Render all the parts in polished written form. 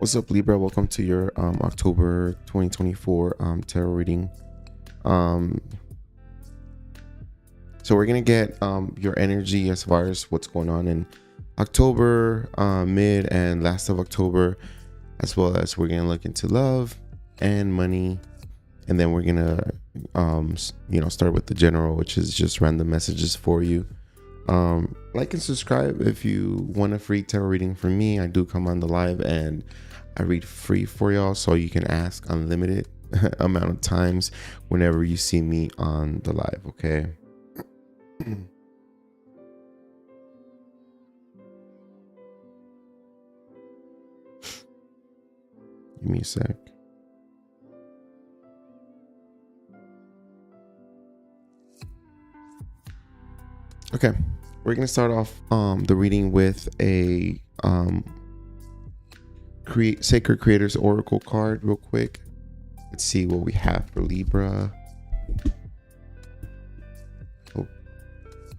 What's up, Libra? Welcome to your October 2024 tarot reading. So we're gonna get your energy as far as what's going on in October, mid and last of October, as well as we're gonna look into love and money, and then we're gonna start with the general, which is just random messages for you. Like and subscribe if you want a free tarot reading from me. I do come on the live and I read free for y'all, so you can ask unlimited amount of times whenever you see me on the live. Okay. Give me a sec. Okay, we're gonna start off the reading with a Sacred Creators Oracle card real quick. Let's see what we have for Libra.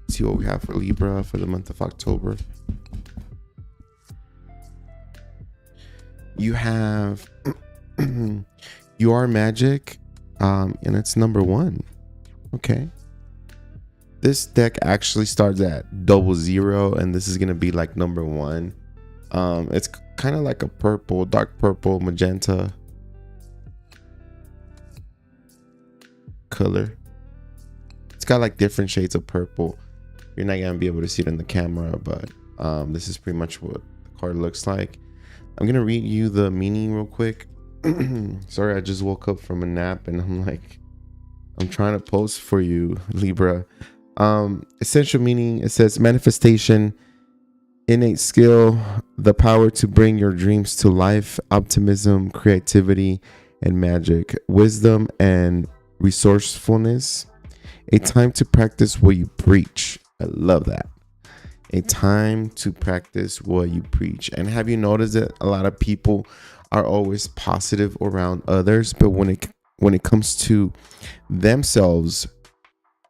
See what we have for Libra for the month of October. You have You Are Magic, and it's number 1. Okay. This deck actually starts at 00, and this is gonna be like number 1. It's kind of like a purple, dark purple, magenta color. It's got like different shades of purple. You're not gonna be able to see it in the camera, but this is pretty much what the card looks like. I'm gonna read you the meaning real quick. Sorry, I just woke up from a nap and I'm trying to post for you, Libra. Essential meaning, it says manifestation, innate skill, the power to bring your dreams to life, optimism, creativity, and magic, wisdom and resourcefulness, a time to practice what you preach. I love that. A time to practice what you preach. And have you noticed that a lot of people are always positive around others, but when it comes to themselves,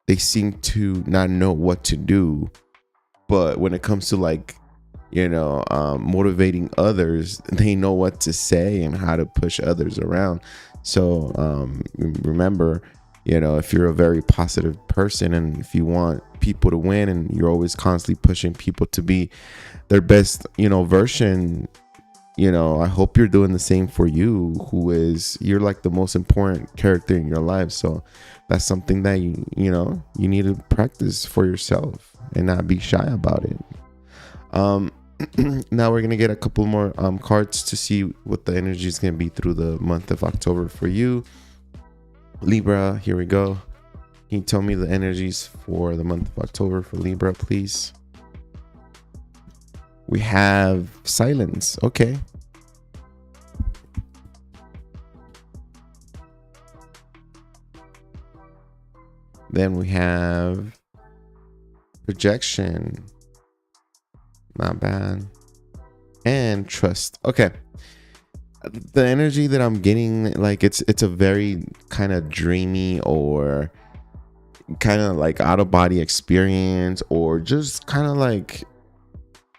they seem to not know what to do. But when it comes to motivating others, they know what to say and how to push others around. So remember, if you're a very positive person and if you want people to win and you're always constantly pushing people to be their best, version, I hope you're doing the same for you, you're like the most important character in your life. So that's something that you need to practice for yourself and not be shy about it. Now we're gonna get a couple more cards to see what the energy is gonna be through the month of October for you, Libra. Here we go. Can you tell me the energies for the month of October for Libra, please? We have silence. Okay. Then we have projection. Not bad. And trust. Okay. The energy that I'm getting, it's a very kind of dreamy or kind of like out of body experience, or just kind of like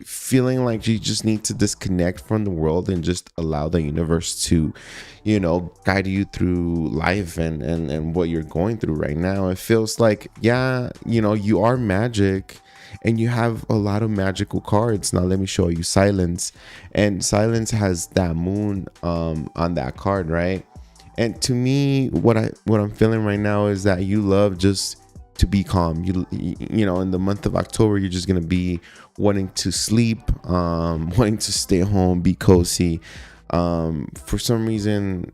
feeling like you just need to disconnect from the world and just allow the universe to guide you through life and what you're going through right now. It feels like, you are magic and you have a lot of magical cards. Now let me show you silence, and silence has that moon on that card, right? And to me, what I'm feeling right now is that you love just to be calm. In the month of October, you're just gonna be wanting to sleep, wanting to stay home, be cozy. For some reason,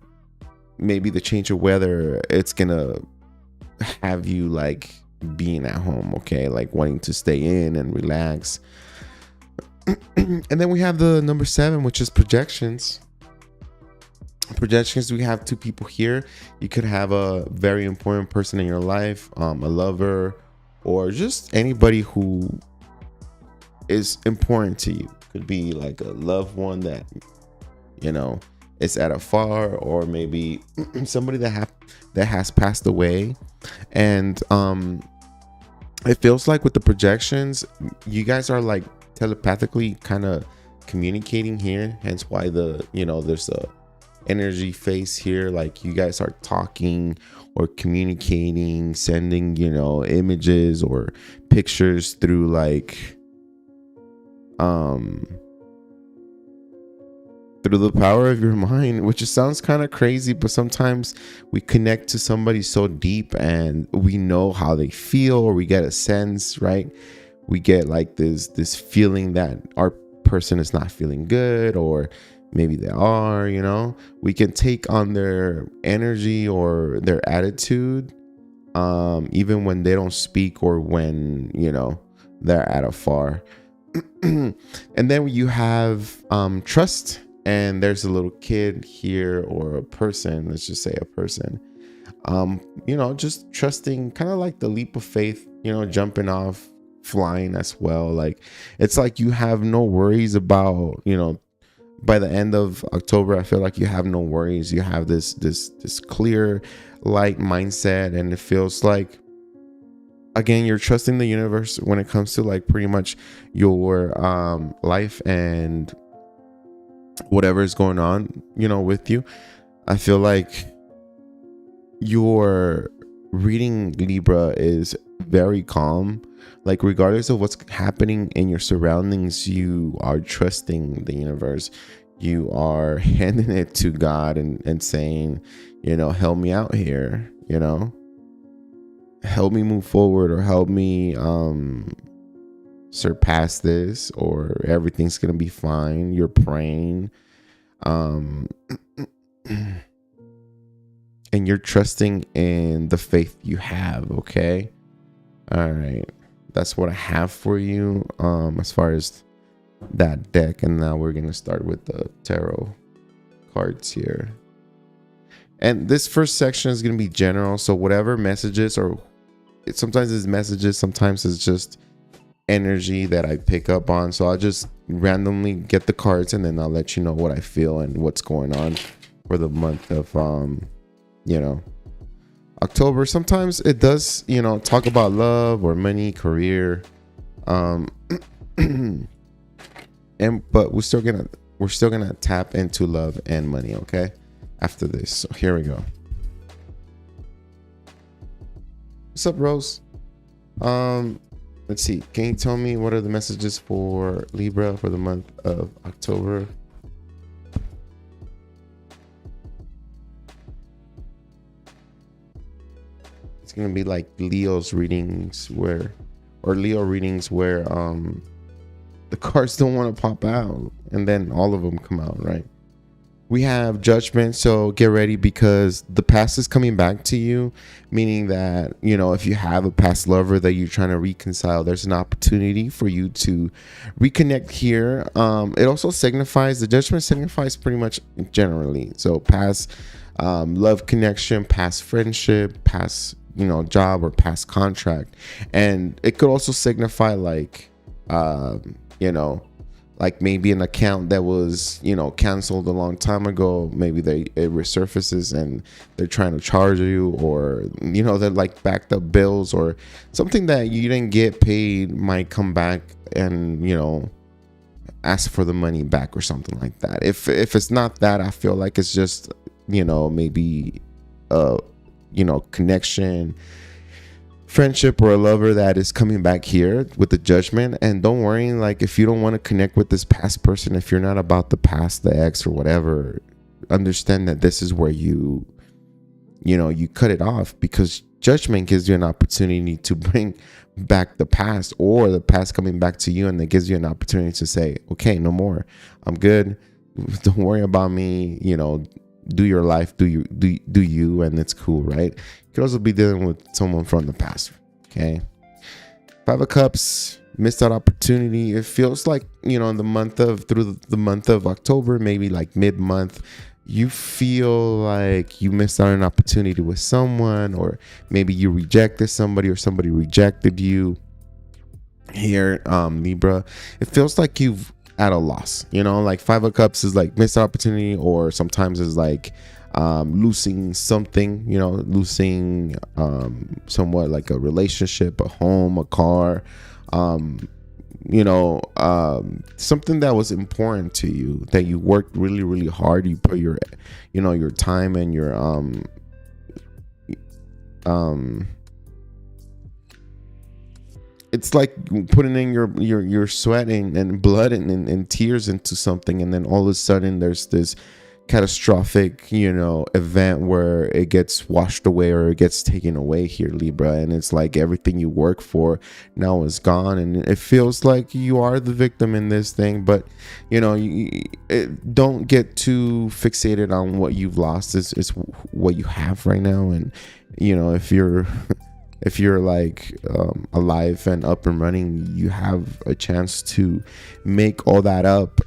maybe the change of weather, it's gonna have you being at home, okay, wanting to stay in and relax. And then we have the number 7, which is projections. We have 2 people here. You could have a very important person in your life, a lover, or just anybody who is important to you. Could be like a loved one that is at afar, or maybe somebody that has passed away. And it feels like with the projections, you guys are telepathically kind of communicating here, hence why there's a energy face here, like you guys are talking or communicating, sending images or pictures through like through the power of your mind, which just sounds kind of crazy, but sometimes we connect to somebody so deep and we know how they feel, or we get a sense, right? We get like this feeling that our person is not feeling good, or maybe they are, we can take on their energy or their attitude, even when they don't speak, or when, they're at afar. And then you have trust, and there's a little kid here, or a person, let's just say a person, just trusting, kind of like the leap of faith, jumping off, flying as well. Like, it's like you have no worries about, by the end of October, I feel like you have no worries. You have this clear, light mindset, and it feels like, again, you're trusting the universe when it comes to like pretty much your life and whatever is going on, with you. I feel like your reading, Libra, is very calm. Like, regardless of what's happening in your surroundings, you are trusting the universe. You are handing it to God and saying, help me out here, help me move forward, or help me surpass this, or everything's gonna be fine. You're praying, and you're trusting in the faith you have. Okay, all right, that's what I have for you as far as that deck. And now we're gonna start with the tarot cards here, and this first section is gonna be general, so whatever messages, or sometimes it's messages, sometimes it's just energy that I pick up on. So I'll just randomly get the cards, and then I'll let you know what I feel and what's going on for the month of October. Sometimes it does talk about love or money, career, but we're still gonna tap into love and money, okay, after this. So here we go. What's up, Rose? Let's see. Can you tell me what are the messages for Libra for the month of October? It's gonna be like Leo readings where the cards don't want to pop out, and then all of them come out, right? We have Judgment, so get ready, because the past is coming back to you, meaning that, if you have a past lover that you're trying to reconcile, there's an opportunity for you to reconnect here. It also signifies, the Judgment signifies pretty much generally, so past love connection, past friendship, past, job, or past contract. And it could also signify like, like maybe an account that was, canceled a long time ago. Maybe it resurfaces and they're trying to charge you, or, they're like backed up bills, or something that you didn't get paid might come back and, ask for the money back or something like that. If it's not that, I feel like it's just, maybe, connection, friendship, or a lover that is coming back here with the Judgment. And don't worry, like, if you don't want to connect with this past person, if you're not about the past, the ex or whatever, understand that this is where you cut it off, because Judgment gives you an opportunity to bring back the past, or the past coming back to you, and it gives you an opportunity to say, okay, no more, I'm good, don't worry about me, do your life, do you, and it's cool, right? You could also be dealing with someone from the past, okay? Five of Cups, missed out opportunity. It feels like, in the month of October, maybe like mid-month, you feel like you missed out on an opportunity with someone, or maybe you rejected somebody, or somebody rejected you here, Libra. It feels like you've at a loss, like Five of Cups is like missed opportunity, or sometimes it's like losing something, losing somewhat like a relationship, a home, a car, something that was important to you, that you worked really, really hard. You put your, your time and your, it's like putting in your sweat and blood and tears into something, and then all of a sudden there's this catastrophic event where it gets washed away or it gets taken away here, Libra, and it's like everything you work for now is gone, and it feels like you are the victim in this thing. But don't get too fixated on what you've lost. Is what you have right now. And if you're like alive and up and running, you have a chance to make all that up,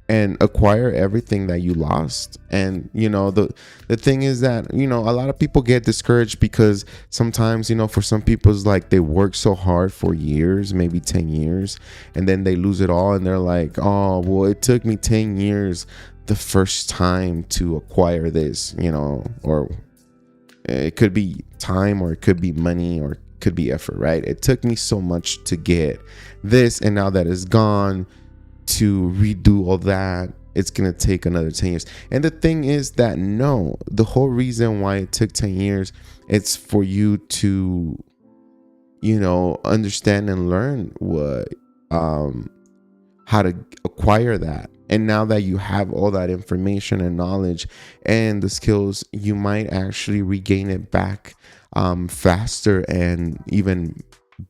and acquire everything that you lost. And the thing is that a lot of people get discouraged because sometimes for some people it's like they work so hard for years, maybe 10 years, and then they lose it all, and they're like, oh well, it took me 10 years the first time to acquire this, or it could be time, or it could be money, or it could be effort, right? It took me so much to get this, and now that it's gone, to redo all that, it's gonna take another 10 years. And the thing is that no, the whole reason why it took 10 years, it's for you to understand and learn what how to acquire that. And now that you have all that information and knowledge and the skills, you might actually regain it back faster and even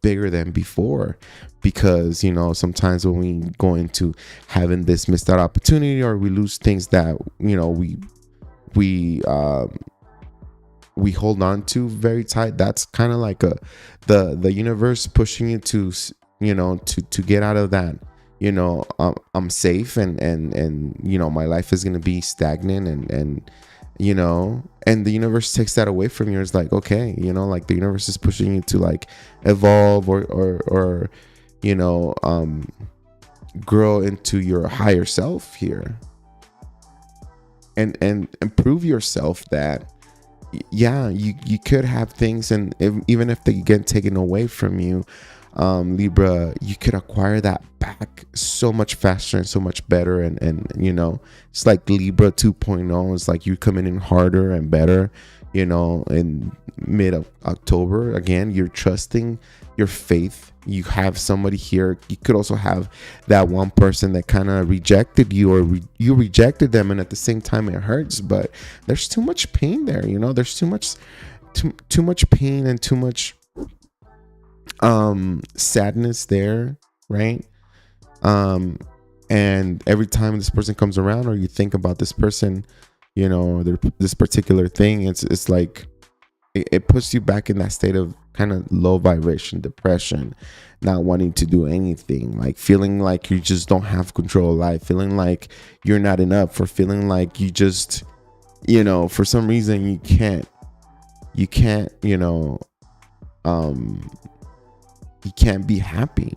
bigger than before. Because sometimes when we go into having this missed out opportunity, or we lose things that we hold on to very tight, that's kind of like the universe pushing you to to get out of that. I'm safe, and my life is gonna be stagnant, and the universe takes that away from you. It's like, okay, like the universe is pushing you to like evolve or grow into your higher self here, and improve yourself. That you could have things, and even if they get taken away from you, Libra, you could acquire that back so much faster and so much better. And it's like Libra 2.0. It's like you coming in harder and better, in mid of October. Again, you're trusting your faith. You have somebody here. You could also have that one person that kind of rejected you, or you rejected them, and at the same time it hurts, but there's too much pain there. There's too much pain and too much sadness there, right? And every time this person comes around, or you think about this person, this particular thing, it's like it puts you back in that state of kind of low vibration depression, not wanting to do anything, like feeling like you just don't have control of life, feeling like you're not enough, or feeling like you just for some reason you can't you can't be happy.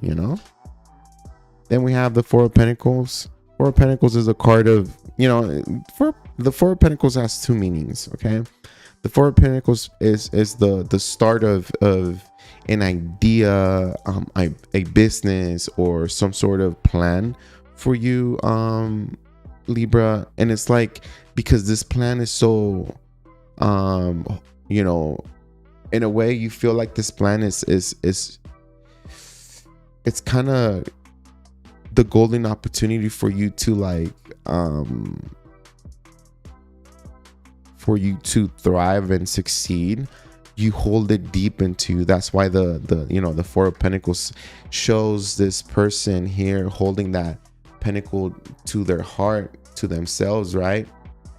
Then we have the Four of Pentacles. Four of Pentacles is a card of, the Four of Pentacles has two meanings. Okay, the Four of Pentacles is the start of an idea, a business, or some sort of plan for you, Libra. And it's like, because this plan is so in a way you feel like this plan is it's kind of the golden opportunity for you to for you to thrive and succeed. You hold it deep into you. That's why the Four of Pentacles shows this person here holding that pentacle to their heart, to themselves, right?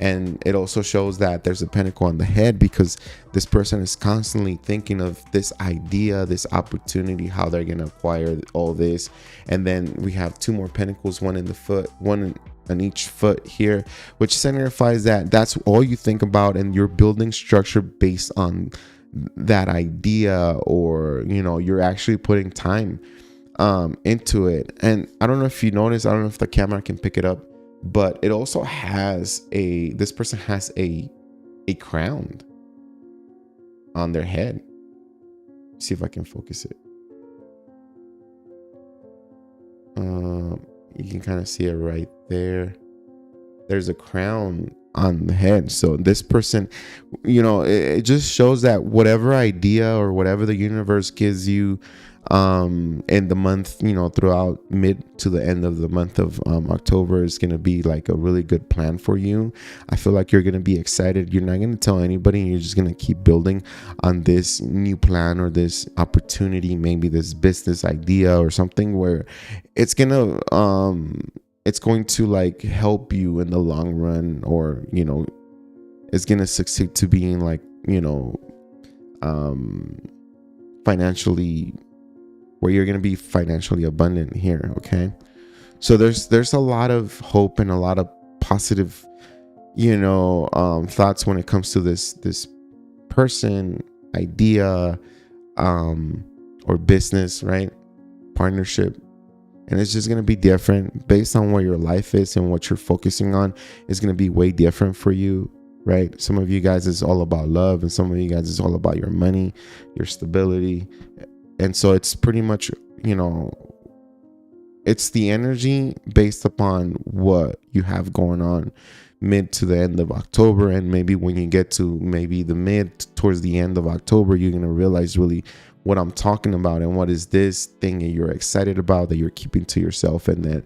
And it also shows that there's a pentacle on the head, because this person is constantly thinking of this idea, this opportunity, how they're going to acquire all this. And then we have two more pentacles, one in the foot, one on each foot here, which signifies that that's all you think about, and you're building structure based on that idea, or you're actually putting time into it. And I don't know if you notice, I don't know if the camera can pick it up, but it also has this person has a crown on their head. See if I can focus it. You can kind of see it right there. There's a crown on the head. So this person, it just shows that whatever idea or whatever the universe gives you in the month, throughout mid to the end of the month of October is going to be like a really good plan for you. I feel like you're going to be excited. You're not going to tell anybody. You're just going to keep building on this new plan or this opportunity, maybe this business idea or something where it's going to like help you in the long run, or it's going to succeed to being like financially, where you're going to be financially abundant here. Okay. So there's a lot of hope and a lot of positive, thoughts when it comes to this person, idea, or business, right? Partnership. And it's just going to be different based on where your life is, and what you're focusing on is going to be way different for you, right? Some of you guys is all about love, and some of you guys is all about your money, your stability. And so it's pretty much, it's the energy based upon what you have going on mid to the end of October. And maybe when you get to maybe the mid towards the end of October, you're going to realize really what I'm talking about, and what is this thing that you're excited about, that you're keeping to yourself, and that,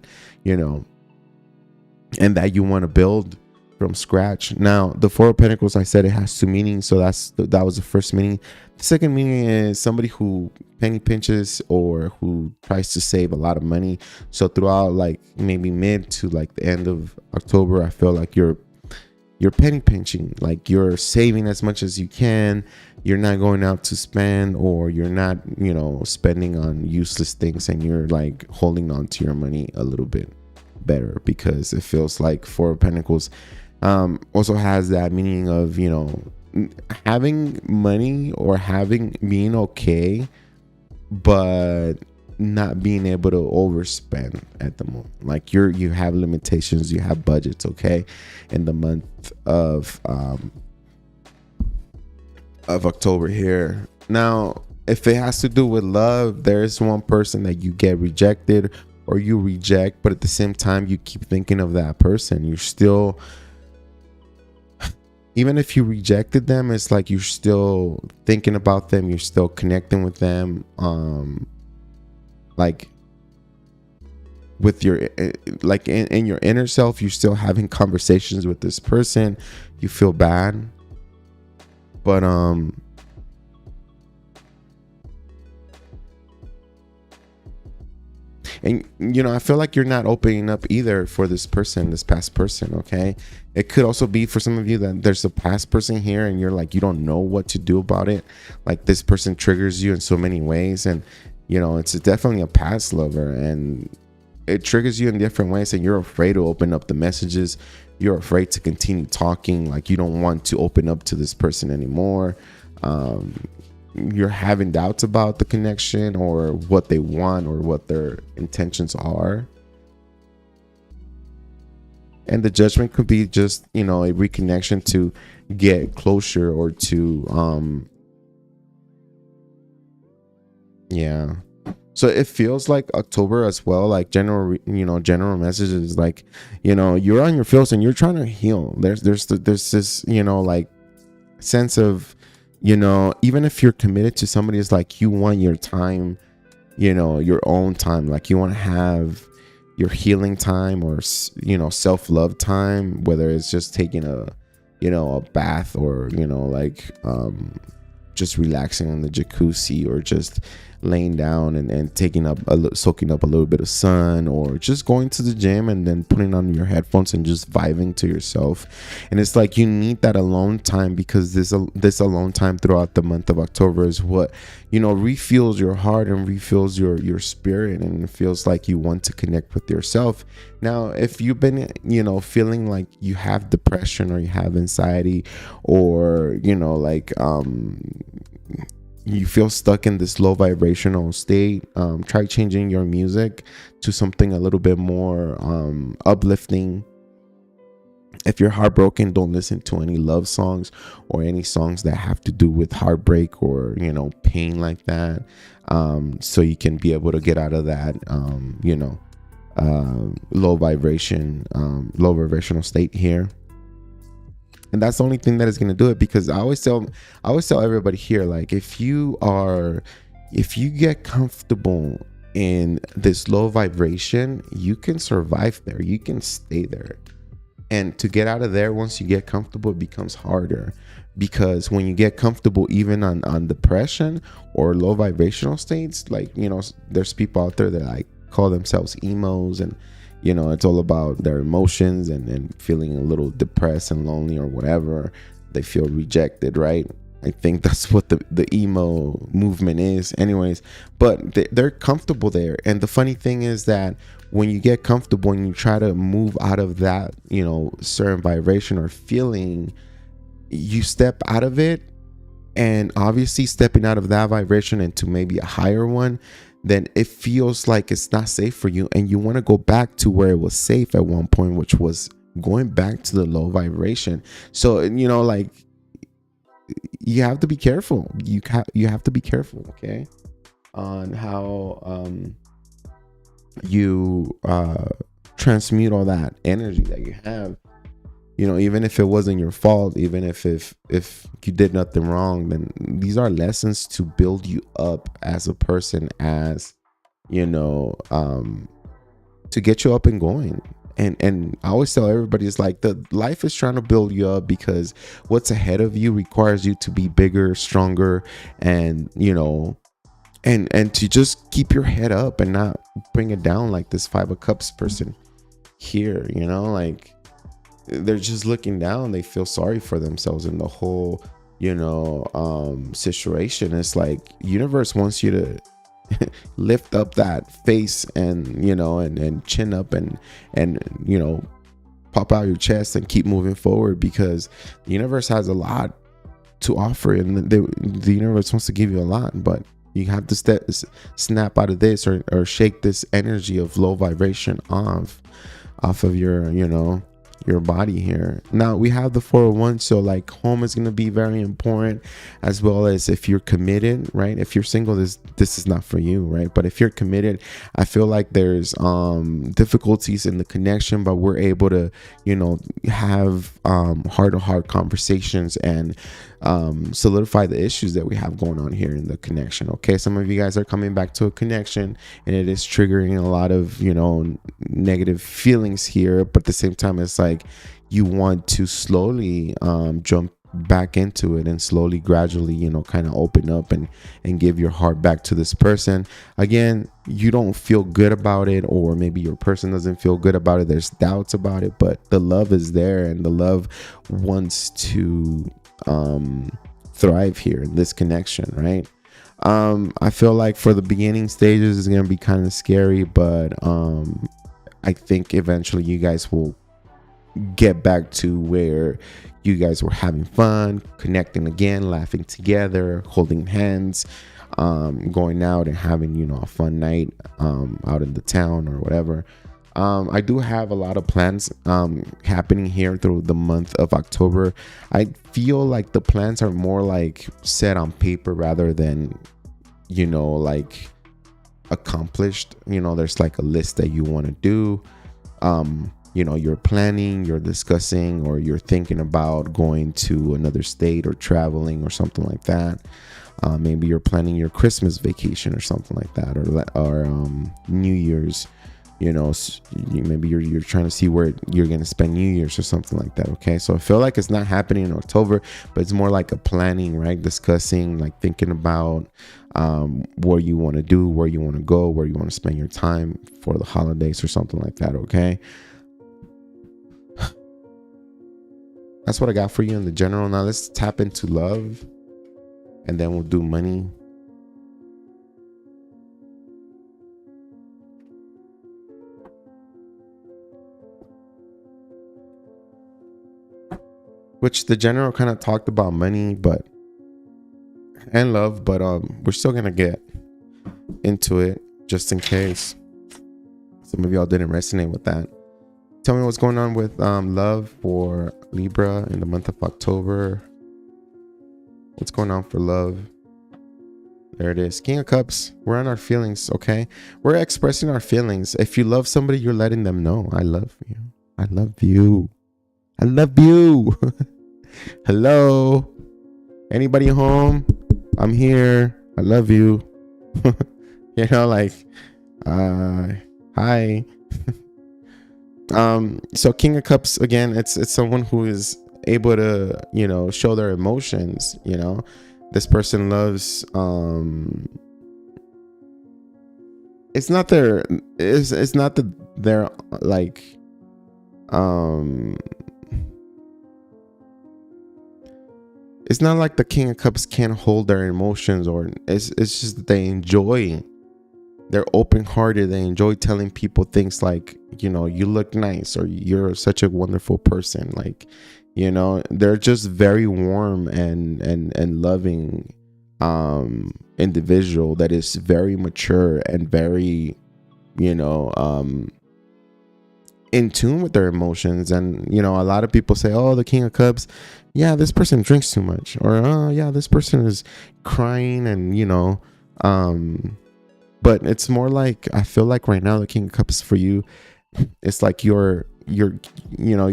and that you want to build from scratch. Now, the Four of Pentacles, I said it has two meanings. So that was the first meaning. The second meaning is somebody who penny pinches, or who tries to save a lot of money. So throughout like maybe mid to like the end of October, I feel like you're penny pinching, like you're saving as much as you can. You're not going out to spend, or you're not, spending on useless things, and you're like holding on to your money a little bit better, because it feels like Four of Pentacles also has that meaning of, having money, or being okay, but not being able to overspend at the moment. Like you have limitations, you have budgets, okay, in the month of October here. Now, if it has to do with love, there's one person that you get rejected, or you reject, but at the same time you keep thinking of that person. You're still, even if you rejected them, it's like you're still thinking about them, you're still connecting with them, like with your, like in your inner self, you're still having conversations with this person. You feel bad, but and I feel like you're not opening up either for this past person. Okay, it could also be for some of you that there's a past person here, and you're like, you don't know what to do about it. Like this person triggers you in so many ways, and it's definitely a past lover, and it triggers you in different ways, and you're afraid to open up the messages. You're afraid to continue talking. Like you don't want to open up to this person anymore. You're having doubts about the connection, or what they want, or what their intentions are. And the Judgment could be just, a reconnection to get closure, or to, yeah. So it feels like October as well, like general messages, like, you're on your fields and you're trying to heal. There's this, like sense of, even if you're committed to somebody, it's like you want your time, your own time. Like you want to have your healing time, or, self-love time, whether it's just taking a bath, or, just relaxing on the jacuzzi, or just laying down and soaking up a little bit of sun, or just going to the gym and then putting on your headphones and just vibing to yourself. And it's like you need that alone time, because this alone time throughout the month of October is what refuels your heart and refuels your spirit, and it feels like you want to connect with yourself. Now, if you've been feeling like you have depression, or you have anxiety, or you feel stuck in this low vibrational state, try changing your music to something a little bit more uplifting, If you're heartbroken, don't listen to any love songs or any songs that have to do with heartbreak or, you know, pain like that. So you can be able to get out of that, you know, low vibrational state here. And that's the only thing that is going to do it, because I always tell everybody here, like, if you get comfortable in this low vibration, you can survive there, you can stay there. And to get out of there, once you get comfortable, it becomes harder, because when you get comfortable, even on depression or low vibrational states, like, you know, there's people out there that like call themselves emos, and, you know, it's all about their emotions and feeling a little depressed and lonely or whatever. They feel rejected, right? I think that's what the emo movement is anyways, but they're comfortable there. And the funny thing is that when you get comfortable and you try to move out of that, you know, certain vibration or feeling, you step out of it. And obviously stepping out of that vibration into maybe a higher one, then it feels like it's not safe for you, and you want to go back to where it was safe at one point, which was going back to the low vibration. So, you know, like, you have to be careful. You have to be careful, okay, on how you transmute all that energy that you have. You know, even if it wasn't your fault, even if you did nothing wrong, then these are lessons to build you up as a person, as, you know, to get you up and going. And I always tell everybody, it's like, the life is trying to build you up, because what's ahead of you requires you to be bigger, stronger, and, you know, and to just keep your head up and not bring it down, like this 5 of Cups person here. You know, like, they're just looking down, they feel sorry for themselves in the whole, you know, situation. It's like, universe wants you to lift up that face and, you know, and chin up and you know, pop out your chest and keep moving forward, because the universe has a lot to offer, and the universe wants to give you a lot, but you have to snap out of this, or shake this energy of low vibration off of your, you know, your body here. Now we have the 401, so like, home is going to be very important, as well as if you're committed, right? If you're single, this is not for you, right? But if you're committed, I feel like there's difficulties in the connection, but we're able to, you know, have heart-to-heart conversations and solidify the issues that we have going on here in the connection. Okay, some of you guys are coming back to a connection, and it is triggering a lot of, you know, negative feelings here, but at the same time, it's like, you want to slowly jump back into it, and slowly, gradually, you know, kind of open up and give your heart back to this person. Again, you don't feel good about it, or maybe your person doesn't feel good about it, there's doubts about it, but the love is there, and the love wants to thrive here in this connection, right? I feel like for the beginning stages, it's gonna be kind of scary, but I think eventually you guys will get back to where you guys were having fun, connecting again, laughing together, holding hands, going out and having, you know, a fun night out in the town or whatever. I do have a lot of plans happening here through the month of October. I feel like the plans are more like set on paper rather than, you know, like accomplished. You know, there's like a list that you want to do. You know, you're planning, you're discussing, or you're thinking about going to another state or traveling or something like that. Maybe you're planning your Christmas vacation or something like that, or New Year's. You know, maybe you're trying to see where you're going to spend New Year's or something like that. Okay, so I feel like it's not happening in October, but it's more like a planning, right? Discussing, like thinking about what you want to do, where you want to go, where you want to spend your time for the holidays or something like that. Okay, that's what I got for you in the general. Now let's tap into love, and then we'll do money. Which the general kind of talked about money, and love, but we're still gonna get into it just in case some of y'all didn't resonate with that. Tell me what's going on with love for Libra in the month of October. What's going on for love? There it is. King of Cups. We're on our feelings, okay? We're expressing our feelings. If you love somebody, you're letting them know, I love you. I love you. I love you. Hello? Anybody home? I'm here. I love you. You know, like, hi. So King of Cups, again, it's someone who is able to, you know, show their emotions. You know, this person loves it's not their it's not that they're like it's not like the King of Cups can't hold their emotions, or it's just that they enjoy, they're open-hearted. They enjoy telling people things like, you know, you look nice, or you're such a wonderful person. Like, you know, they're just very warm and loving individual that is very mature and very, you know, in tune with their emotions. And, you know, a lot of people say, oh, the King of Cups, yeah, this person drinks too much, or oh yeah, this person is crying, and, you know, but it's more like, I feel like right now the King of Cups for you, it's like you're you know,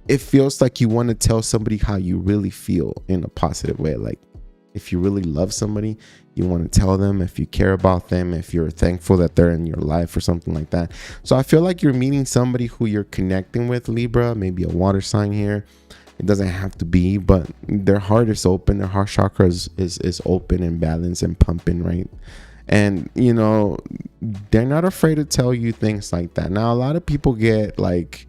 it feels like you want to tell somebody how you really feel in a positive way. Like, if you really love somebody, you want to tell them, if you care about them, if you're thankful that they're in your life or something like that. So I feel like you're meeting somebody who you're connecting with, Libra, maybe a water sign here. It doesn't have to be, but their heart is open. Their heart chakra is open and balanced and pumping, right? And, you know, they're not afraid to tell you things like that. Now, a lot of people get like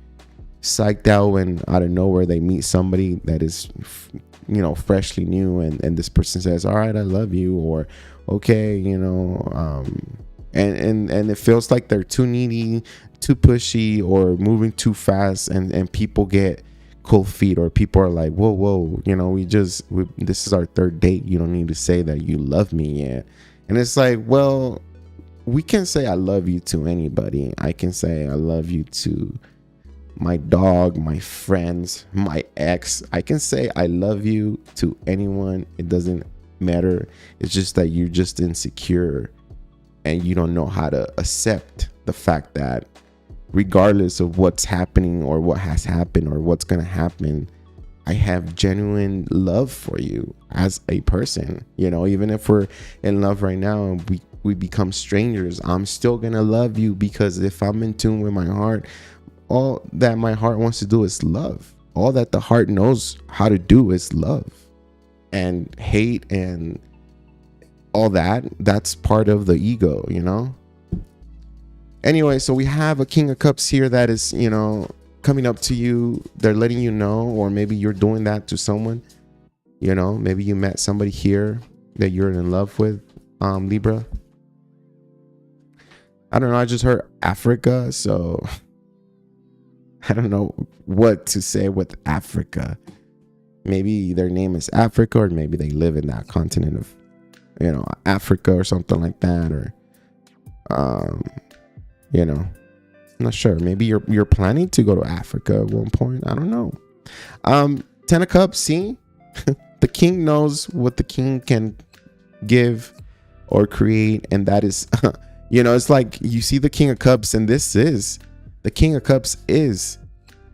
psyched out when out of nowhere they meet somebody that is, you know, freshly new, and this person says, all right, I love you, or okay, you know, and it feels like they're too needy, too pushy, or moving too fast, and people get cold feet, or people are like, whoa, you know, this is our third date, you don't need to say that you love me yet. And it's like, well, we can say I love you to anybody. I can say I love you to my dog, my friends, my ex. I can say I love you to anyone. It doesn't matter. It's just that you're just insecure and you don't know how to accept the fact that regardless of what's happening or what has happened or what's going to happen, I have genuine love for you as a person. You know, even if we're in love right now and we become strangers, I'm still going to love you, because if I'm in tune with my heart, all that my heart wants to do is love. All that the heart knows how to do is love. And hate and all that, that's part of the ego, you know? Anyway, so we have a King of Cups here that is, you know, coming up to you. They're letting you know, or maybe you're doing that to someone. You know, maybe you met somebody here that you're in love with, Libra. I don't know. I just heard Africa, so I don't know what to say with Africa. Maybe their name is Africa, or maybe they live in that continent of, you know, Africa or something like that, or you know, I'm not sure. Maybe you're planning to go to Africa at one point. I don't know. 10 of Cups, see? The king knows what the king can give or create, and that is you know, it's like you see the King of Cups, and this is the King of Cups is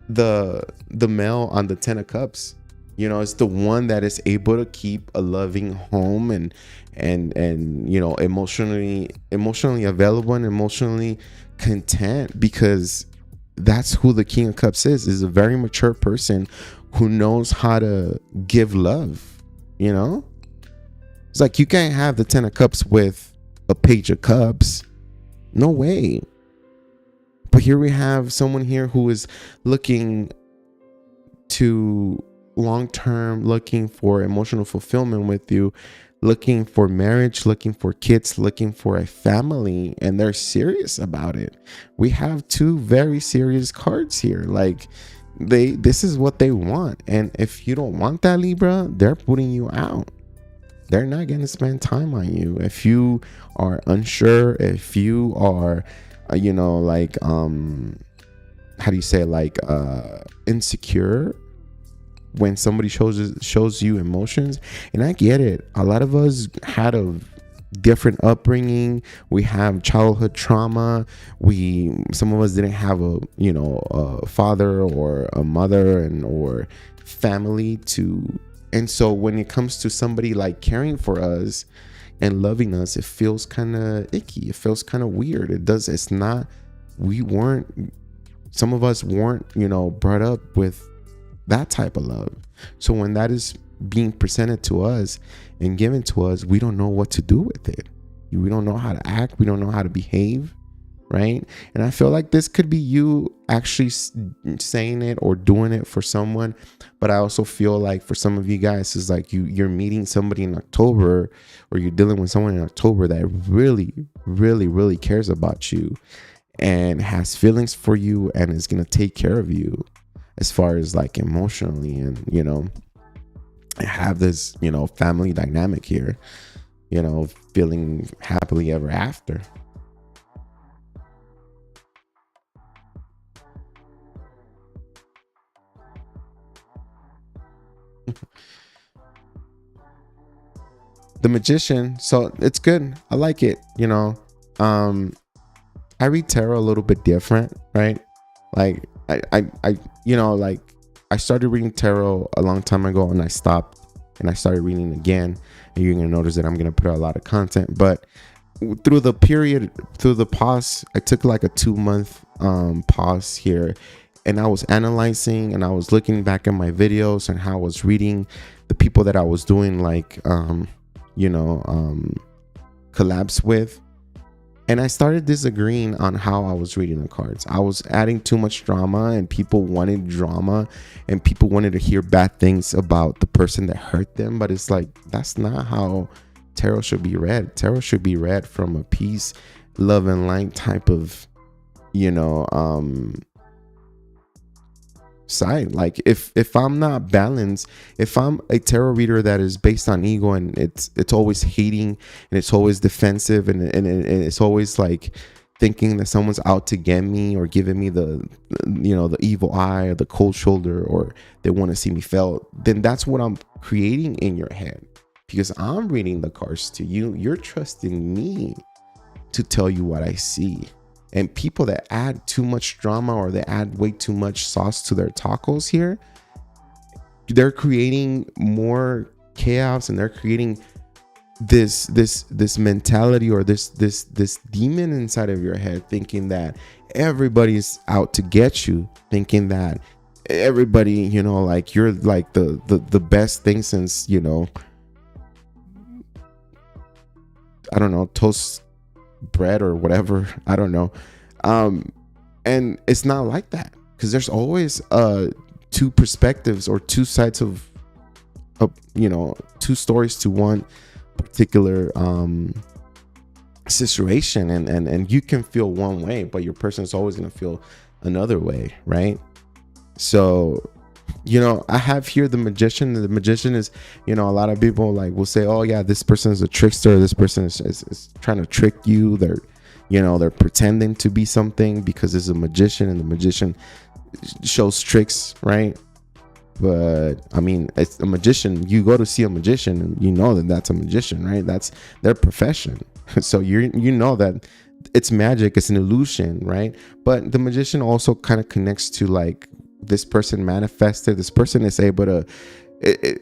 the male on the 10 of Cups. You know, it's the one that is able to keep a loving home and you know, emotionally available and emotionally content, because that's who the King of Cups is a very mature person who knows how to give love. You know, it's like you can't have the 10 of Cups with a Page of Cups. No way. But here we have someone here who is looking to long term, looking for emotional fulfillment with you, looking for marriage, looking for kids, looking for a family, and they're serious about it. We have two very serious cards here. Like, this is what they want, and if you don't want that, Libra, they're putting you out. They're not going to spend time on you. If you are unsure, if you are you know, like how do you say, like insecure when somebody shows you emotions. And I get it. A lot of us had a different upbringing. We have childhood trauma. Some of us didn't have a father or a mother or family to. And so when it comes to somebody like caring for us and loving us, it feels kind of icky. It feels kind of weird. It's not, some of us weren't, brought up with that type of love. So when that is being presented to us and given to us, we don't know what to do with it. We don't know how to act. We don't know how to behave, right? And I feel like this could be you actually saying it or doing it for someone. But I also feel like for some of you guys, it's like you're meeting somebody in October, or you're dealing with someone in October that really, really, really cares about you and has feelings for you and is going to take care of you as far as like emotionally, and have this family dynamic here, feeling happily ever after. The Magician, so it's good. I like it. I read tarot a little bit different, right? Like like I started reading tarot a long time ago and I stopped, and I started reading again, and you're gonna notice that I'm gonna put out a lot of content. But through the pause, I took like a 2-month pause here, and I was analyzing and I was looking back at my videos and how I was reading the people that I was doing like collabs with. And I started disagreeing on how I was reading the cards. I was adding too much drama, and people wanted drama, and people wanted to hear bad things about the person that hurt them. But it's like, that's not how tarot should be read. Tarot should be read from a peace, love, and light type of, side. Like if I'm not balanced, if I'm a tarot reader that is based on ego, and it's always hating, and it's always defensive, and it's always like thinking that someone's out to get me, or giving me the evil eye, or the cold shoulder, or they want to see me fail, then that's what I'm creating in your head, because I'm reading the cards to you. You're trusting me to tell you what I see. And people that add too much drama, or they add way too much sauce to their tacos here, they're creating more chaos, and they're creating this mentality, or this demon inside of your head, thinking that everybody's out to get you, thinking that everybody, like you're like the best thing since, I don't know, toast bread or whatever, I don't know. And it's not like that, because there's always two perspectives, or two sides of two stories to one particular situation, and you can feel one way, but your person is always going to feel another way, right? So I have here the Magician. The Magician is, a lot of people like will say, oh yeah, this person is a trickster, this person is trying to trick you, they're pretending to be something because it's a magician, and the magician shows tricks, right? But I mean, it's a magician. You go to see a magician, and that's a magician, right? That's their profession. So that it's magic, it's an illusion, right? But the magician also kind of connects to like, this person manifested, this person is able to,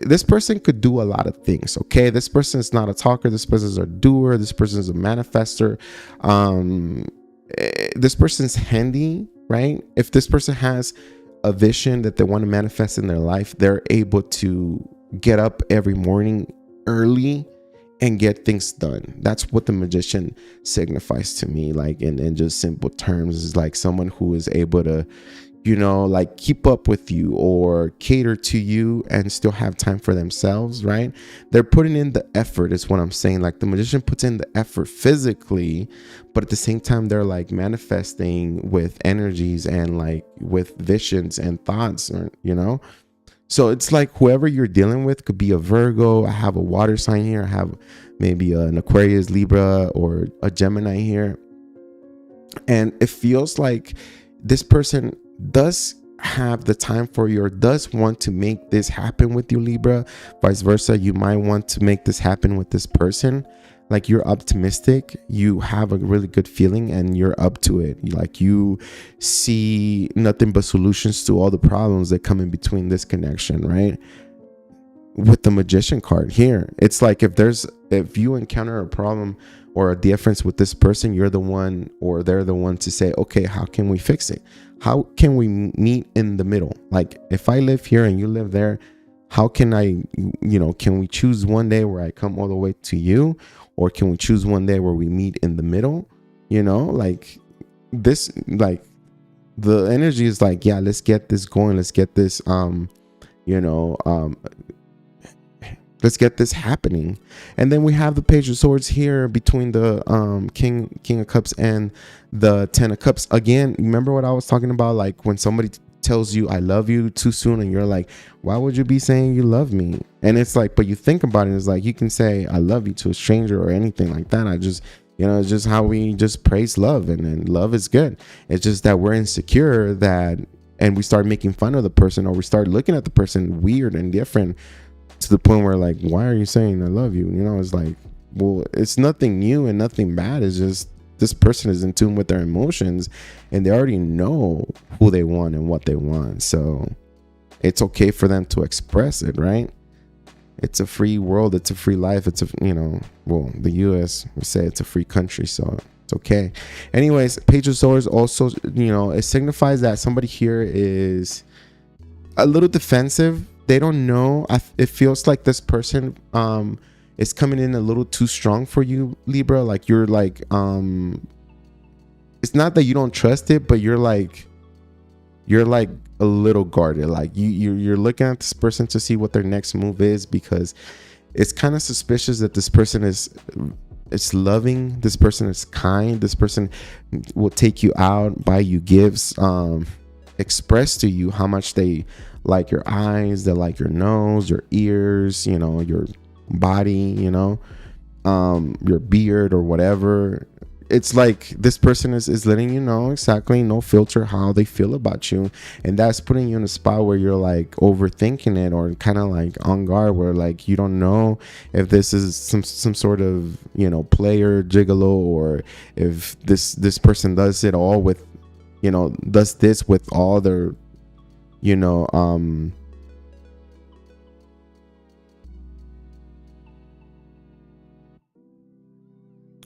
this person could do a lot of things, okay? This person is not a talker, this person is a doer, this person is a manifester. This person's handy, right? If this person has a vision that they want to manifest in their life, they're able to get up every morning early and get things done. That's what the Magician signifies to me, like in just simple terms, is like someone who is able to, like keep up with you or cater to you and still have time for themselves, right? They're putting in the effort, is what I'm saying. Like the Magician puts in the effort physically, but at the same time, they're like manifesting with energies and like with visions and thoughts, or, So it's like whoever you're dealing with could be a Virgo. I have a water sign here. I have maybe an Aquarius, Libra, or a Gemini here. And it feels like this person does have the time for you or does want to make this happen with you, Libra. Vice versa, you might want to make this happen with this person. Like, you're optimistic, you have a really good feeling, and you're up to it. Like, you see nothing but solutions to all the problems that come in between this connection, right? With the Magician card here, it's like if you encounter a problem or a difference with this person, you're the one, or they're the one to say, okay, how can we fix it? How can we meet in the middle? Like, if I live here and you live there, how can I, can we choose one day where I come all the way to you? Or can we choose one day where we meet in the middle? Like this, like the energy is like, yeah, let's get this going. Let's get this, let's get this happening. And then we have the Page of Swords here between the King of Cups and the Ten of Cups. Again, remember what I was talking about? Like, when somebody tells you I love you too soon, and you're like, why would you be saying you love me? And it's like, but you think about it, it's like, you can say I love you to a stranger or anything like that. I just, it's just how we just praise love, and love is good. It's just that we're insecure and we start making fun of the person, or we start looking at the person weird and different, to the point where, like, why are you saying I love you? It's like, well, it's nothing new and nothing bad. It's just this person is in tune with their emotions, and they already know who they want and what they want. So it's okay for them to express it, right? It's a free world. It's a free life. It's the US, we say it's a free country, so it's okay. Anyways, Page of Swords also, it signifies that somebody here is a little defensive. They don't know. It feels like this person is coming in a little too strong for you, Libra. Like, you're like, it's not that you don't trust it, but you're like a little guarded. Like, you're looking at this person to see what their next move is, because it's kind of suspicious that this person is loving. This person is kind. This person will take you out, buy you gifts, express to you how much they like your eyes, they like your nose, your ears, your body, your beard or whatever. It's like this person is letting you know exactly, no filter, how they feel about you. And that's putting you in a spot where you're like overthinking it, or kind of like on guard, where like you don't know if this is some sort of, player gigolo, or if this person does it all with, does this with all their,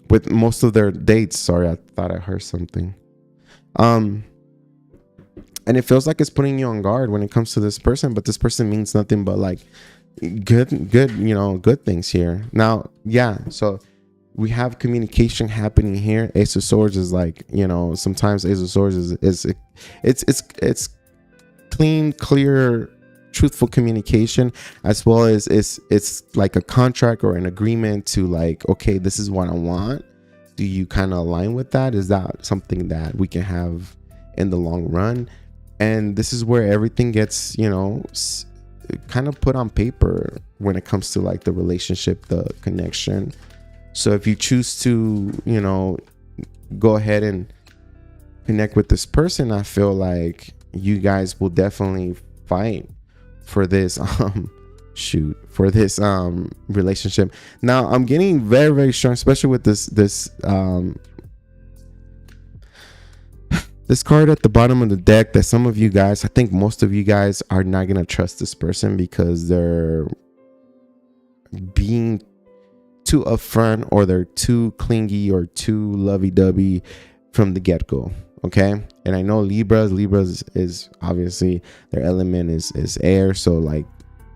with most of their dates. Sorry, I thought I heard something. And it feels like it's putting you on guard when it comes to this person, but this person means nothing but like good things here. Now, yeah, so we have communication happening here. Ace of Swords is like, sometimes Ace of Swords is it's clean, clear, truthful communication, as well as it's like a contract or an agreement to like, okay, this is what I want. Do you kind of align with that? Is that something that we can have in the long run? And this is where everything gets, kind of put on paper when it comes to like the relationship, the connection. So if you choose to, go ahead and connect with this person, I feel like you guys will definitely fight for this relationship. Now I'm getting very, very strong, especially with this card at the bottom of the deck, that some of you guys, I think most of you guys, are not gonna trust this person because they're being too upfront, or they're too clingy, or too lovey-dovey from the get-go. Okay, and I know Libras is obviously their element is air, so like,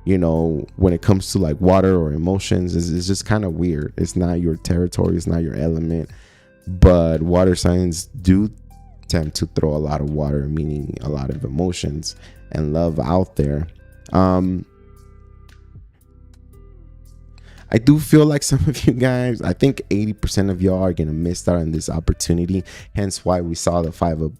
when it comes to like water or emotions, it's just kind of weird. It's not your territory, it's not your element. But water signs do tend to throw a lot of water, meaning a lot of emotions and love out there. I do feel like some of you guys, I think 80% of y'all are gonna miss out on this opportunity. Hence why we saw the Five of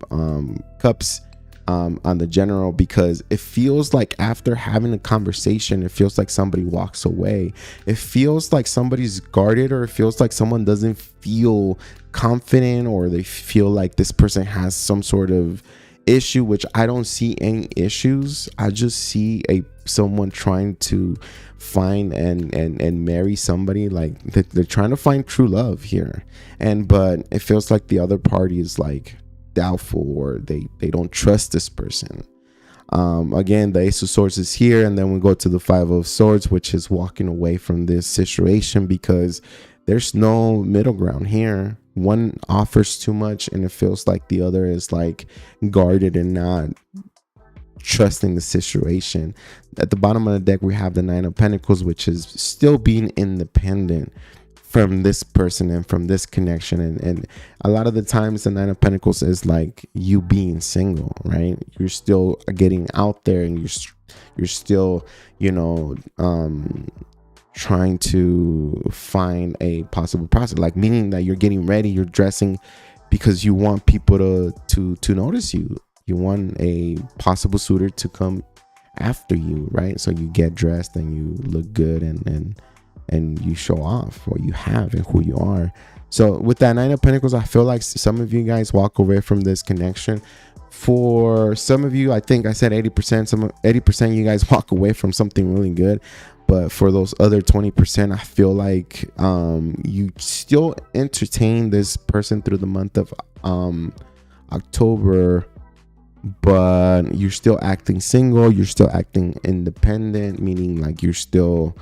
Cups on the general, because it feels like after having a conversation, it feels like somebody walks away. It feels like somebody's guarded, or it feels like someone doesn't feel confident, or they feel like this person has some sort of issue, which I don't see any issues. I just see someone trying to find and marry somebody. Like they're trying to find true love here, but it feels like the other party is like doubtful, or they don't trust this person. Again, the Ace of Swords is here, and then we go to the Five of Swords, which is walking away from this situation because there's no middle ground here. One offers too much, and it feels like the other is like guarded and not trusting the situation. At the bottom of the deck, we have the Nine of Pentacles, which is still being independent from this person and from this connection. And a lot of the times the Nine of Pentacles is like you being single, right? You're still getting out there, and you're still, trying to find a possible process, like meaning that you're getting ready, you're dressing because you want people to notice you. You want a possible suitor to come after you, right? So you get dressed and you look good, and you show off what you have and who you are. So with that Nine of Pentacles, I feel like some of you guys walk away from this connection. For some of you, I think I said 80%, 80% you guys walk away from something really good. But for those other 20%, I feel like you still entertain this person through the month of October, but you're still acting single, you're still acting independent, meaning like you're still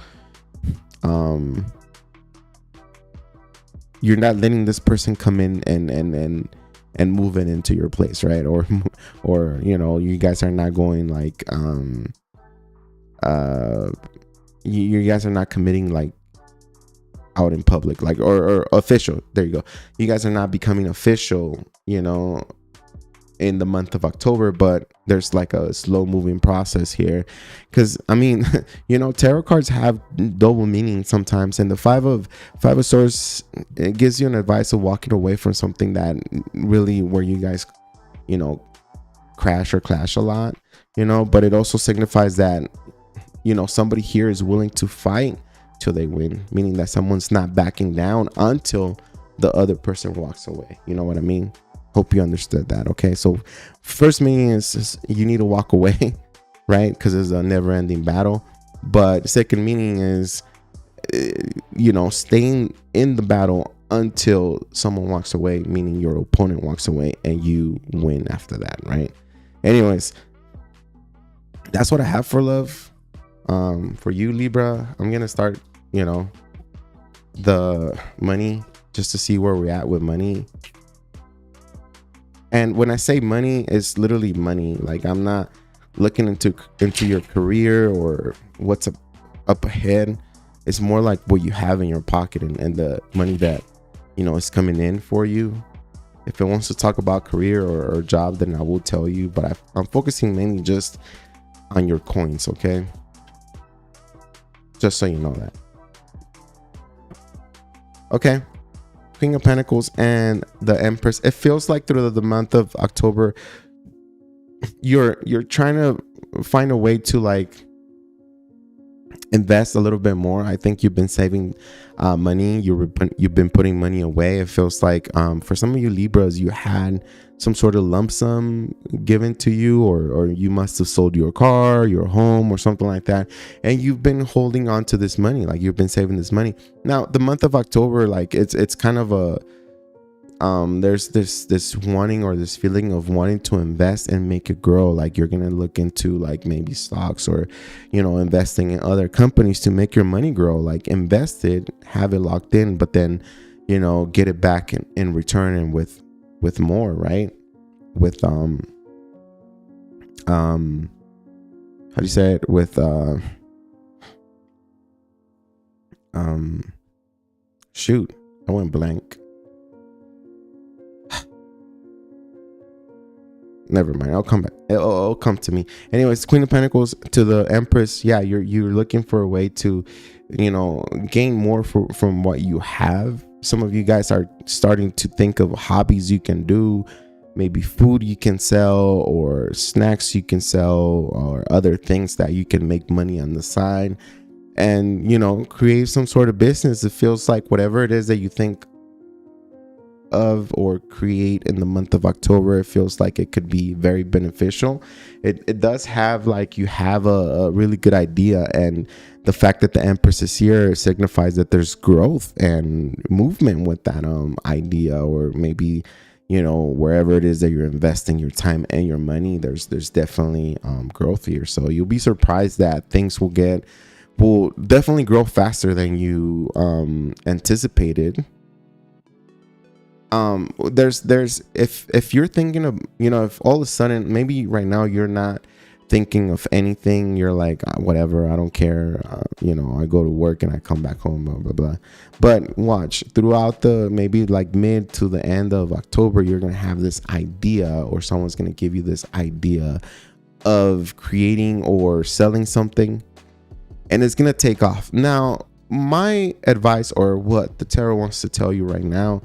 you're not letting this person come in and move it into your place, right? Or you guys are not going like you guys are not committing like out in public, like or official. There you go. You guys are not becoming official, in the month of October, but there's like a slow moving process here. Because I mean, tarot cards have double meaning sometimes, and the five of swords, it gives you an advice of walking away from something that really where you guys crash or clash a lot, but it also signifies that somebody here is willing to fight till they win, meaning that someone's not backing down until the other person walks away. You know what I mean? Hope you understood that. Okay, so first meaning is you need to walk away, right? Because it's a never-ending battle. But second meaning is staying in the battle until someone walks away, meaning your opponent walks away and you win after that, right? Anyways, that's what I have for love. For you, Libra, I'm gonna start the money, just to see where we're at with money. And when I say money, it's literally money. Like, I'm not looking into your career or what's up ahead. It's more like what you have in your pocket and the money that is coming in for you. If it wants to talk about career or job, then I will tell you, but I'm focusing mainly just on your coins, okay? Just so you know that. Okay. Queen of Pentacles and the Empress. It feels like through the month of October, you're trying to find a way to like invest a little bit more. I think you've been saving money. You've been putting money away. It feels like for some of you Libras, you had some sort of lump sum given to you, or you must have sold your car, your home, or something like that, and you've been holding on to this money. Like, you've been saving this money. Now the month of October, like it's kind of a there's this wanting, or this feeling of wanting to invest and make it grow. Like, you're gonna look into like maybe stocks, or investing in other companies to make your money grow. Like, invest it, have it locked in, but then get it back in return, and with more, right? With how do you say it? With shoot, I went blank. Never mind, I'll come back. It'll come to me. Anyways, Queen of Pentacles to the Empress. Yeah, you're looking for a way to gain more from what you have. Some of you guys are starting to think of hobbies you can do, maybe food you can sell, or snacks you can sell, or other things that you can make money on the side, and create some sort of business. It feels like whatever it is that you think of or create in the month of October, it feels like it could be very beneficial. It does have like you have a really good idea, and the fact that the Empress is here signifies that there's growth and movement with that idea, or maybe, you know, wherever it is that you're investing your time and your money, there's definitely growth here. So you'll be surprised that things will definitely grow faster than you anticipated. There's if you're thinking of, you know, if all of a sudden maybe right now you're not thinking of anything, you're like, whatever, I don't care, you know, I go to work and I come back home, blah blah blah. But watch, throughout the maybe like mid to the end of October, you're gonna have this idea, or someone's gonna give you this idea of creating or selling something, and it's gonna take off. Now, my advice, or what the tarot wants to tell you right now,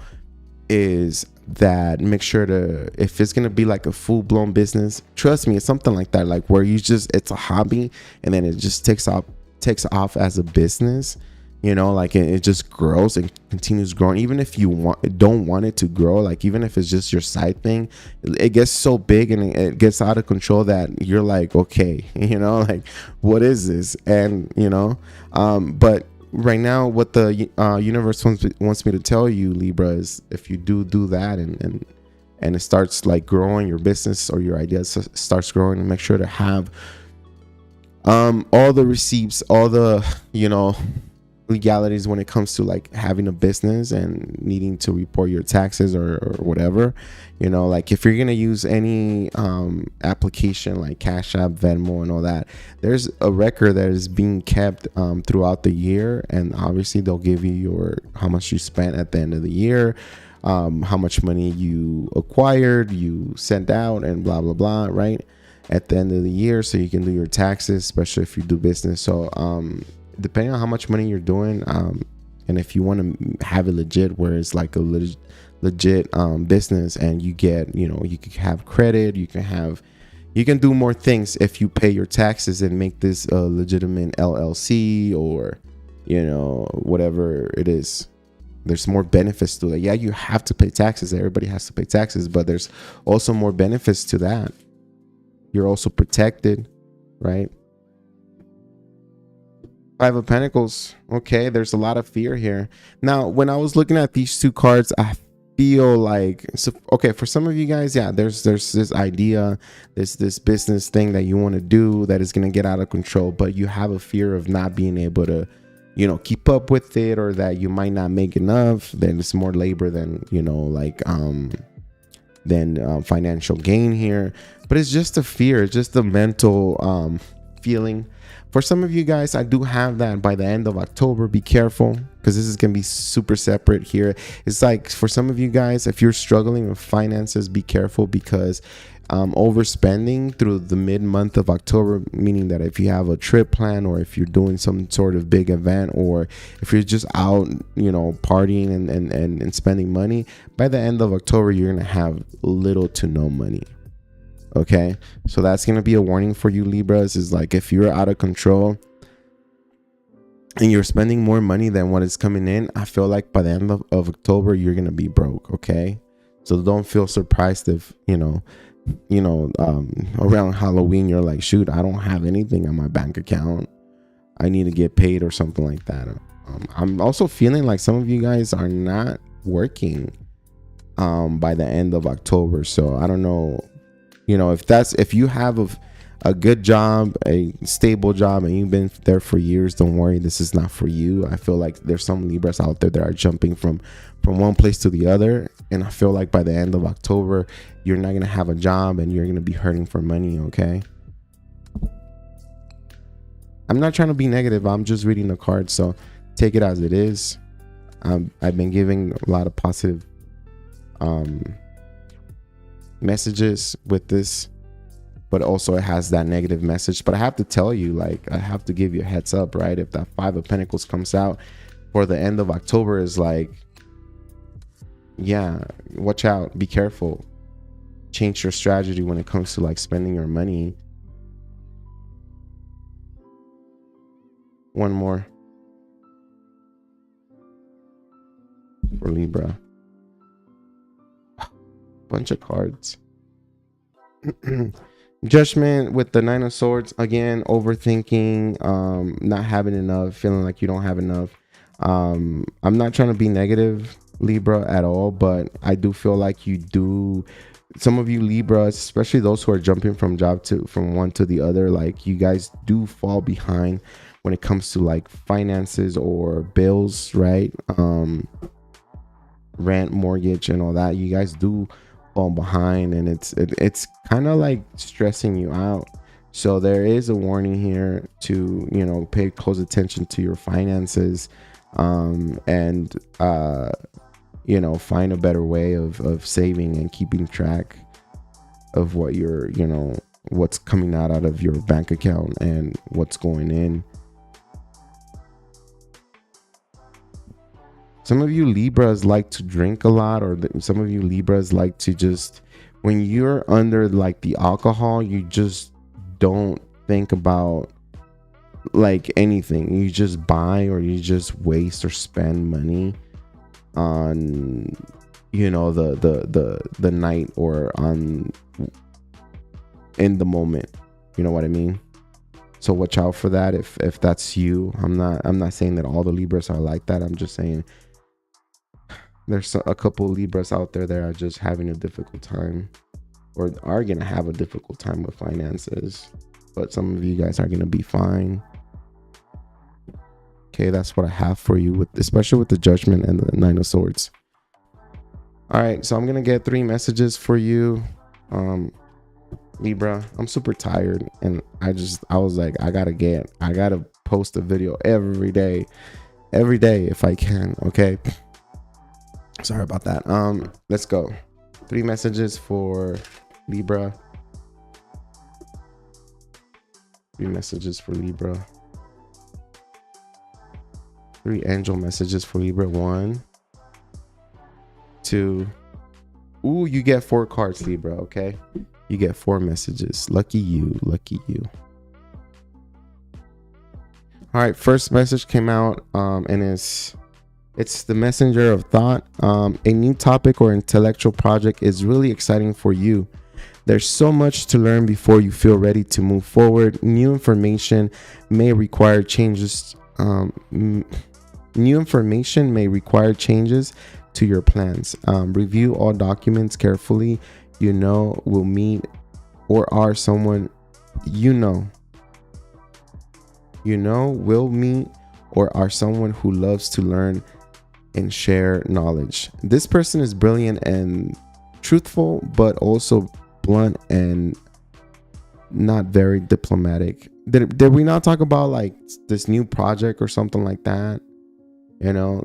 is that make sure to, if it's gonna be like a full-blown business, trust me, it's something like that, like where you just, it's a hobby and then it just takes off as a business, you know, like it just grows and continues growing. Even if you don't want it to grow, like even if it's just your side thing, it gets so big and it gets out of control that you're like, okay, you know, like what is this? And you know, but right now what the universe wants me to tell you, Libra, is if you do that and it starts like growing, your business or your ideas starts growing, and make sure to have all the receipts, all the, you know, legalities when it comes to like having a business and needing to report your taxes or whatever, you know, like if you're gonna use any application like Cash App, Venmo and all that, there's a record that is being kept throughout the year, and obviously they'll give you how much you spent at the end of the year, how much money you acquired, you sent out, and blah blah blah, right, at the end of the year, so you can do your taxes, especially if you do business. So depending on how much money you're doing, and if you want to have it legit, where it's like a legit business, and you get, you know, you can have credit, you can do more things if you pay your taxes and make this a legitimate LLC, or, you know, whatever it is. There's more benefits to it. Yeah, you have to pay taxes. Everybody has to pay taxes, but there's also more benefits to that. You're also protected, right? Five of Pentacles. Okay, there's a lot of fear here. Now, when I was looking at these two cards, I feel like, so okay, for some of you guys, yeah, there's this idea, this business thing that you want to do that is going to get out of control, but you have a fear of not being able to, you know, keep up with it, or that you might not make enough. Then it's more labor than, you know, like financial gain here. But it's just a fear, it's just a mental feeling. For some of you guys, I do have that by the end of October. Be careful, because this is going to be super separate here. It's like for some of you guys, if you're struggling with finances, be careful, because overspending through the mid-month of October, meaning that if you have a trip plan, or if you're doing some sort of big event, or if you're just out, you know, partying and spending money, by the end of October, you're going to have little to no money. Okay, so that's going to be a warning for you, Libras, is like if you're out of control and you're spending more money than what is coming in, I feel like by the end of October, you're going to be broke. Okay, so don't feel surprised if, you know, around Halloween, you're like, shoot, I don't have anything on my bank account, I need to get paid, or something like that. I'm also feeling like some of you guys are not working by the end of October. So I don't know, you know, if you have a good job, a stable job, and you've been there for years, don't worry, this is not for you. I feel like there's some Libras out there that are jumping from one place to the other, and I feel like by the end of October, you're not gonna have a job and you're gonna be hurting for money. Okay, I'm not trying to be negative, I'm just reading the cards, so take it as it is. I've been giving a lot of positive messages with this, but also it has that negative message. But I have to tell you, like, I have to give you a heads up, right? If that Five of Pentacles comes out for the end of October, is like, yeah, watch out, be careful, change your strategy when it comes to like spending your money. One more for Libra. bunch of cards. Judgment with the Nine of Swords. Again, overthinking, not having enough, feeling like you don't have enough. I'm not trying to be negative, Libra, at all, but I do feel like you do. Some of you Libras, especially those who are jumping from one to the other, like you guys do fall behind when it comes to like finances or bills, right? Rent, mortgage, and all that. You guys do fall behind, and it's kind of like stressing you out. So there is a warning here to, you know, pay close attention to your finances, and you know, find a better way of saving and keeping track of what you're, you know, what's coming out of your bank account and what's going in. Some of you Libras like to drink a lot, or some of you Libras like to just, when you're under like the alcohol, you just don't think about like anything. You just buy, or you just waste or spend money on, you know, the night, or on in the moment. You know what I mean? So watch out for that if that's you. I'm not saying that all the Libras are like that. I'm just saying there's a couple Libras out there that are just having a difficult time, or are gonna have a difficult time with finances, but some of you guys are gonna be fine. Okay, that's what I have for you, with especially with the Judgment and the Nine of Swords. All right, so I'm gonna get 3 messages for you, Libra. I'm super tired, and I was like, I gotta post a video every day if I can. Okay, sorry about that. Let's go. 3 messages for Libra. 3 messages for Libra. 3 angel messages for Libra. 1, 2. Ooh, you get 4 cards, Libra. Okay, you get 4 messages. Lucky you, lucky you. All right, first message came out, and it's the messenger of thought. A new topic or intellectual project is really exciting for you. There's so much to learn before you feel ready to move forward. New information may require changes. New information may require changes to your plans. Review all documents carefully. You know, will meet or are someone will meet or are someone who loves to learn and share knowledge. This person is brilliant and truthful, but also blunt and not very diplomatic. Did we not talk about like this new project or something like that? You know,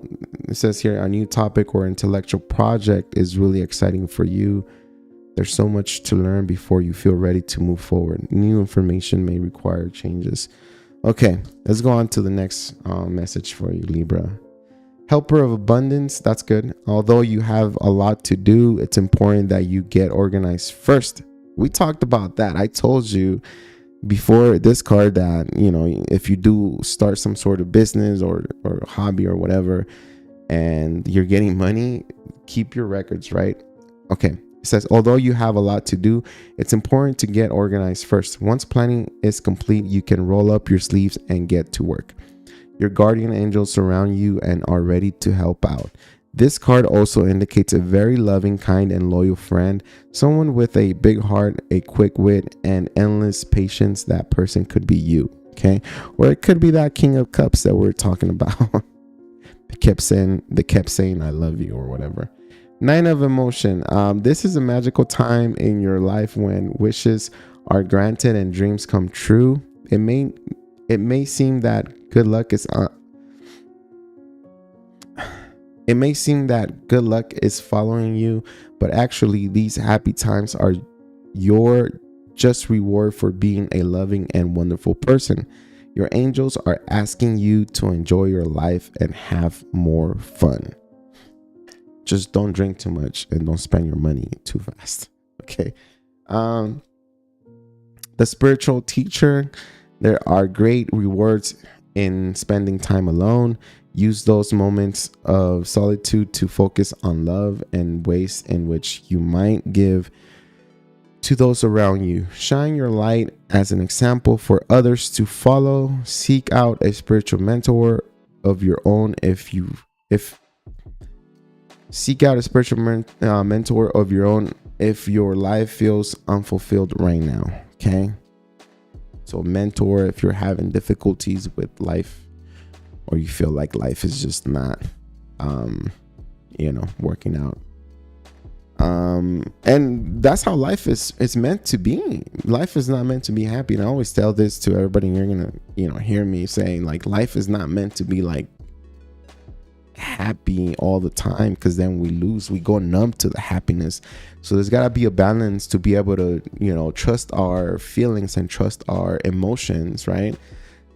it says here, a new topic or intellectual project is really exciting for you. There's so much to learn before you feel ready to move forward. New information may require changes. Okay, let's go on to the next message for you, Libra. Helper of abundance. That's good. Although you have a lot to do, it's important that you get organized first. We talked about that. I told you before this card that, you know, if you do start some sort of business or hobby or whatever, and you're getting money, keep your records, right? Okay. It says, although you have a lot to do, it's important to get organized first. Once planning is complete, you can roll up your sleeves and get to work. Your guardian angels surround you and are ready to help out. This card also indicates a very loving, kind, and loyal friend, someone with a big heart, a quick wit, and endless patience. That person could be you, okay? Or it could be that King of Cups that we're talking about. They kept saying I love you or whatever. 9 of emotion. This is a magical time in your life when wishes are granted and dreams come true. It may seem that good luck is following you, but actually these happy times are your just reward for being a loving and wonderful person. Your angels are asking you to enjoy your life and have more fun. Just don't drink too much and don't spend your money too fast. Okay. The spiritual teacher. There are great rewards in spending time alone. Use those moments of solitude to focus on love and ways in which you might give to those around you. Shine your light as an example for others to follow. Seek out a spiritual mentor of your own seek out a spiritual mentor of your own if your life feels unfulfilled right now. Okay, so mentor if you're having difficulties with life, or you feel like life is just not working out. And that's how life is meant to be. Life is not meant to be happy. And I always tell this to everybody, and you're gonna hear me saying, like, life is not meant to be like happy all the time, because then we go numb to the happiness. So there's got to be a balance to be able to trust our feelings and trust our emotions, right?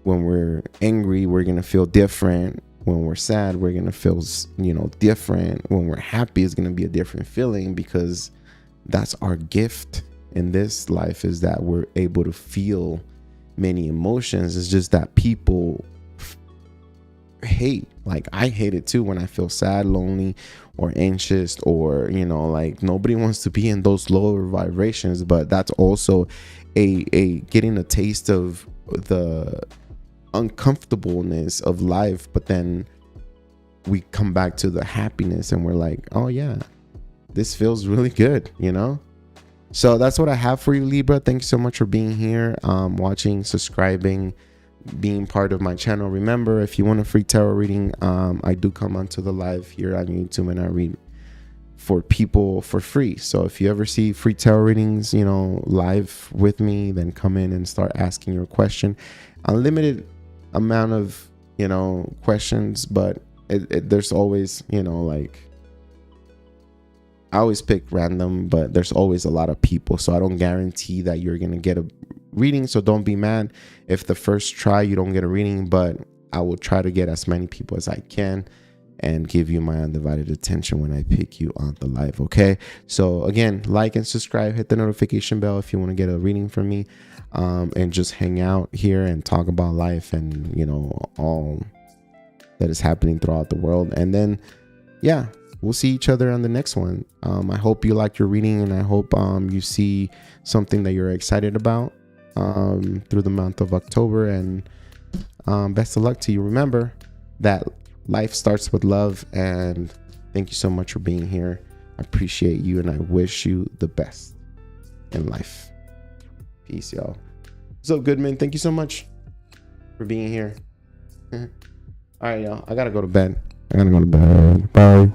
When we're angry, we're gonna feel different. When we're sad, we're gonna feel different. When we're happy, it's gonna be a different feeling, because that's our gift in this life, is that we're able to feel many emotions. It's just that people hate, like I hate it too, when I feel sad, lonely, or anxious, or like nobody wants to be in those lower vibrations. But that's also a getting a taste of the uncomfortableness of life. But then we come back to the happiness and we're like, oh yeah, this feels really good, So that's what I have for you, Libra. Thank you so much for being here, watching, subscribing, being part of my channel. Remember, if you want a free tarot reading, I do come onto the live here on YouTube, and I read for people for free. So if you ever see free tarot readings live with me, then come in and start asking your question. Unlimited amount of questions, but there's always like, I always pick random, but there's always a lot of people, so I don't guarantee that you're gonna get a reading. So don't be mad if the first try you don't get a reading, but I will try to get as many people as I can and give you my undivided attention when I pick you on the live. Okay, so again, like and subscribe, hit the notification bell if you want to get a reading from me, and just hang out here and talk about life and all that is happening throughout the world. And then yeah, we'll see each other on the next one. I hope you like your reading, and I hope you see something that you're excited about through the month of October. And best of luck to you. Remember that life starts with love, and thank you so much for being here. I appreciate you, and I wish you the best in life. Peace, y'all. What's up, Goodman? Thank you so much for being here. All right, y'all. I gotta go to bed. Bye.